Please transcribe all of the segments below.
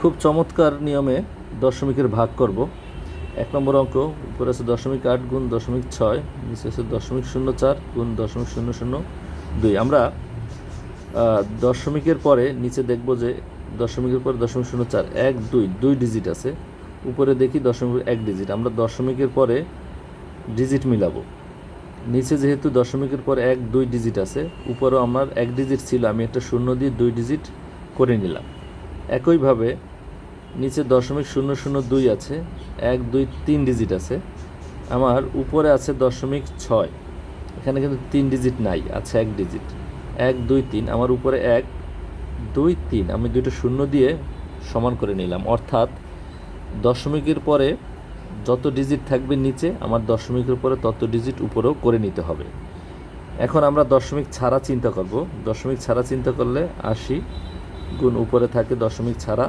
খুব চমৎকার নিয়মে দশমিকের ভাগ করব। 1 নম্বর অঙ্ক, উপরে আছে 0.8 গুণ 0.6, নিচে আছে 0.04 গুণ 0.002। আমরা দশমিকের পরে নিচে দেখব যে দশমিকের পরে 0.04 1 2 ডিজিট আছে, উপরে দেখি 1 ডিজিট। আমরা দশমিকের পরে ডিজিট মিলাবো। নিচে যেহেতু দশমিকের পরে 1 2 ডিজিট আছে, উপরেও আমার 1 ডিজিট ছিল, আমি একটা শূন্য দিয়ে 2 ডিজিট করে নিলাম। একইভাবে নিচে 0.002 আছে, 1 2 3 ডিজিট আছে, আমার উপরে আছে 0.6, এখানে কিন্তু 3 ডিজিট নাই, আছে 1 ডিজিট। 1 2 3, আমার উপরে 1 2 3, আমি দুইটা শূন্য দিয়ে সমান করে নিলাম। অর্থাৎ দশমিকের পরে যত ডিজিট থাকবে নিচে, আমার দশমিকের পরে তত ডিজিট উপরেও করে নিতে হবে। এখন আমরা দশমিক ছাড়া চিন্তা করব। দশমিক ছাড়া চিন্তা করলে 80 গুণ উপরে থাকে দশমিক ছাড়া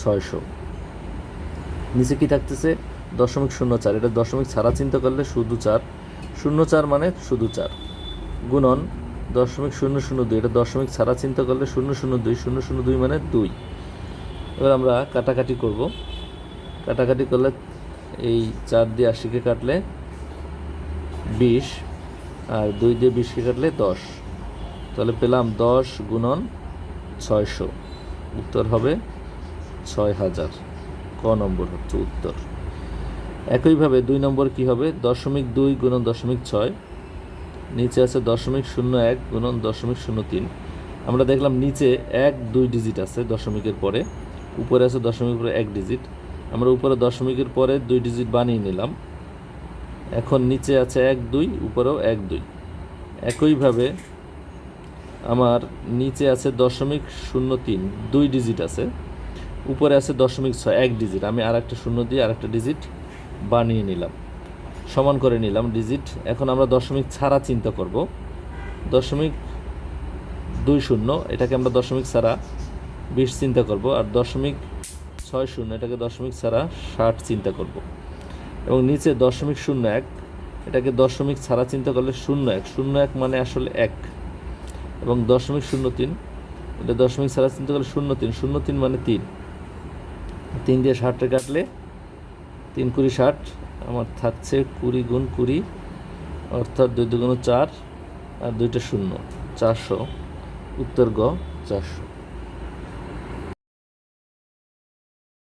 600, নিচে কি থাকতেছে 0.04। এটা দশমিক ছাড়া চিন্তা করলে শুধু 4, 0.4 মানে শুধু 4, গুণন 0.002। এটা দশমিক ছাড়া চিন্তা করলে 0.002, 0.002 মানে 2। এবার আমরা কাটাকাটি করব। কাটাকাটি করলে এই 4 দিয়ে 80কে কাটলে 20, আর 2 দিয়ে 20কে কাটলে 10, তাহলে পেলাম 10 গুণন 600, উত্তর হবে 6000। ক নম্বর হচ্ছে উত্তর। একইভাবে 2 নম্বর কি হবে, 0.2 গুণন 0.6, নিচে আছে 0.01 গুণন 0.03। আমরা দেখলাম নিচে 1 2 ডিজিট আছে দশমিকের পরে, উপরে আছে দশমিকের পরে 1 ডিজিট। আমরা উপরে দশমিকের পরে 2 ডিজিট বানিয়ে নিলাম। এখন নিচে আছে 1 2, উপরেও 1 2। একইভাবে আমার নিচে আছে 0.03 2 ডিজিট আছে, উপরে আছে 0.6 1 ডিজিট। আমি আর একটা শূন্য দিয়ে আর একটা ডিজিট বানিয়ে নিলাম, সমান করে নিলাম ডিজিট। এখন আমরা দশমিক ছাড়া চিন্তা করব। 0.20, এটাকে আমরা দশমিক ছাড়া 20 চিন্তা করব, আর 0.60, এটাকে দশমিক ছাড়া 60 চিন্তা করব। এবং নিচে 0.01, এটাকে দশমিক ছাড়া চিন্তা করলে 01, 01 মানে আসলে 1। এবং 0.03, এটা দশমিক ছাড়া চিন্তা করলে 03, 03 মানে 3, 3 দিয়ে 60 কাটলে 3 20 60, আমার থাকছে 20 গুণ 20, অর্থাৎ 2 2 4, আর 2টা শূন্য, 400। উত্তর গ 400।